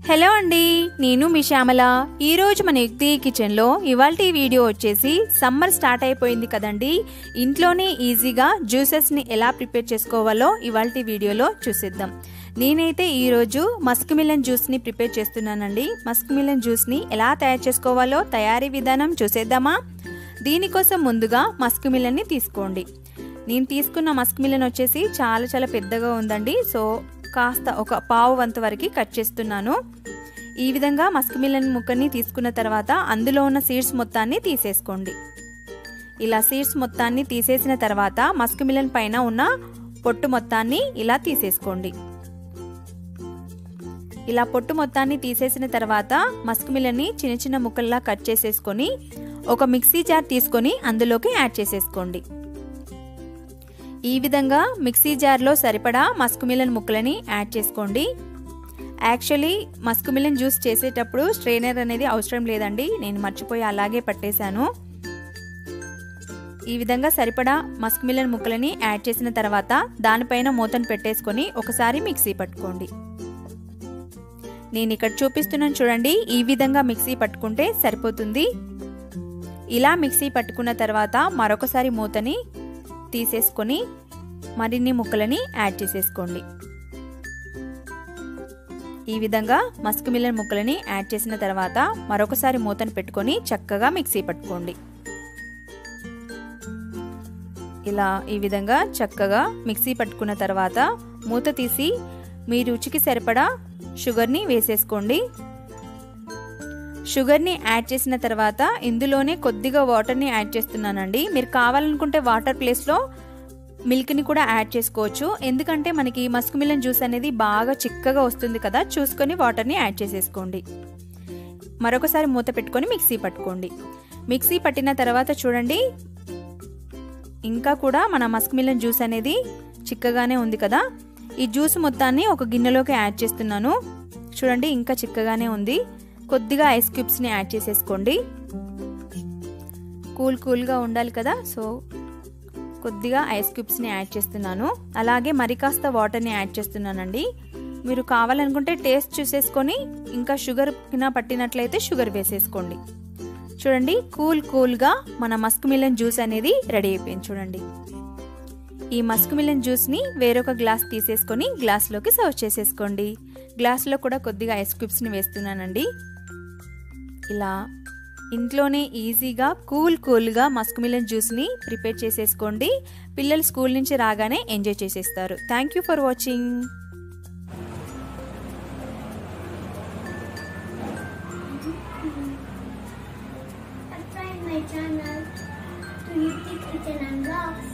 Hello అండి, నేను మీ శ్యామల. ఈరోజు మన యుక్తి కిచెన్లో ఇవాల్టి వీడియో వచ్చేసి సమ్మర్ స్టార్ట్ అయిపోయింది కదండి. ఇంట్లోనే ఈజీగా జ్యూసెస్ని ఎలా ప్రిపేర్ చేసుకోవాలో ఇవాల్టి వీడియోలో చూసేద్దాం. నేనైతే ఈరోజు మస్క్ మిలన్ జ్యూస్ని ప్రిపేర్ చేస్తున్నానండి. మస్క్ మిలన్ జ్యూస్ని ఎలా తయారు చేసుకోవాలో తయారీ విధానం చూసేద్దామా? దీనికోసం ముందుగా మస్క్ మిలన్ని తీసుకోండి. నేను తీసుకున్న మస్క్ మిలన్ వచ్చేసి చాలా పెద్దగా ఉందండి. సో కాస్త ఒక పావు వంతు వరకు కట్ చేస్తున్నాను. ఈ విధంగా మస్క్ మిలన్ ముక్కని తీసుకున్న తర్వాత అందులో ఉన్న సీడ్స్ మొత్తాన్ని తీసేసుకోండి. ఇలా సీడ్స్ మొత్తాన్ని తీసేసిన తర్వాత మస్క్ మిలన్ పైన ఉన్న పొట్టు మొత్తాన్ని ఇలా తీసేసుకోండి. ఇలా పొట్టు మొత్తాన్ని తీసేసిన తర్వాత మస్క్ మిలన్ని చిన్న ముక్కల్లా కట్ చేసేసుకొని ఒక మిక్సీ జార్ తీసుకొని అందులోకి యాడ్ చేసేసుకోండి. ఈ విధంగా మిక్సీ జార్లో సరిపడా మస్క్ మిలన్ ముక్కలని యాడ్ చేసుకోండి. యాక్చువల్లీ మస్క్ మిలన్ జ్యూస్ చేసేటప్పుడు స్ట్రెయినర్ అనేది అవసరం లేదండి, నేను మర్చిపోయి అలాగే పట్టేశాను. ఈ విధంగా సరిపడా మస్క్ మిలన్ ముక్కలని యాడ్ చేసిన తర్వాత దానిపైన మూతను పెట్టేసుకొని ఒకసారి మిక్సీ పట్టుకోండి. నేను ఇక్కడ చూపిస్తున్నాను చూడండి, ఈ విధంగా మిక్సీ పట్టుకుంటే సరిపోతుంది. ఇలా మిక్సీ పట్టుకున్న తర్వాత మరొకసారి మూతని తీసేసుకొని మరిన్ని ముక్కలని యాడ్ చేసేసుకోండి. ఈ విధంగా మస్క్ మిలన్ ముక్కలని యాడ్ చేసిన తర్వాత మరొకసారి మూతను పెట్టుకొని చక్కగా మిక్సీ పట్టుకోండి. ఇలా ఈ విధంగా చక్కగా మిక్సీ పట్టుకున్న తర్వాత మూత తీసి మీ రుచికి సరిపడా షుగర్ని వేసేసుకోండి. షుగర్ని యాడ్ చేసిన తర్వాత ఇందులోనే కొద్దిగా వాటర్ని యాడ్ చేస్తున్నానండి. మీరు కావాలనుకుంటే వాటర్ ప్లేస్లో మిల్క్ని కూడా యాడ్ చేసుకోవచ్చు. ఎందుకంటే మనకి మస్క్ మిలన్ జ్యూస్ అనేది బాగా చిక్కగా వస్తుంది కదా, చూసుకొని వాటర్ని యాడ్ చేసేసుకోండి. మరొకసారి మూత పెట్టుకొని మిక్సీ పట్టుకోండి. మిక్సీ పట్టిన తర్వాత చూడండి, ఇంకా కూడా మన మస్క్ మిలన్ జ్యూస్ అనేది చిక్కగానే ఉంది కదా. ఈ జ్యూస్ మొత్తాన్ని ఒక గిన్నెలోకి యాడ్ చేస్తున్నాను. చూడండి, ఇంకా చిక్కగానే ఉంది. కొద్దిగా ఐస్ క్యూబ్స్ని యాడ్ చేసేసుకోండి. కూల్గా ఉండాలి కదా, సో కొద్దిగా ఐస్ క్యూబ్స్ని యాడ్ చేస్తున్నాను. అలాగే మరి కాస్త వాటర్ని యాడ్ చేస్తున్నానండి. మీరు కావాలనుకుంటే టేస్ట్ చూసేసుకొని ఇంకా షుగర్ కింద పట్టినట్లయితే షుగర్ వేసేసుకోండి. చూడండి, కూల్గా మన మస్క్ మిలన్ జ్యూస్ అనేది రెడీ అయిపోయింది. చూడండి, ఈ మస్క్ మిలన్ జ్యూస్ని వేరొక గ్లాస్ తీసేసుకొని గ్లాస్లోకి సర్వ్ చేసేసుకోండి. గ్లాస్లో కూడా కొద్దిగా ఐస్ క్యూబ్స్ని వేస్తున్నానండి. ఇలా ఇంట్లోనే ఈజీగా కూల్గా మస్క్ మిలన్ జ్యూస్ని ప్రిపేర్ చేసేసుకోండి. పిల్లలు స్కూల్ నుంచి రాగానే ఎంజాయ్ చేసేస్తారు. Thank you for watching. Subscribe my channel to Ykti Kitchen and Vlogs.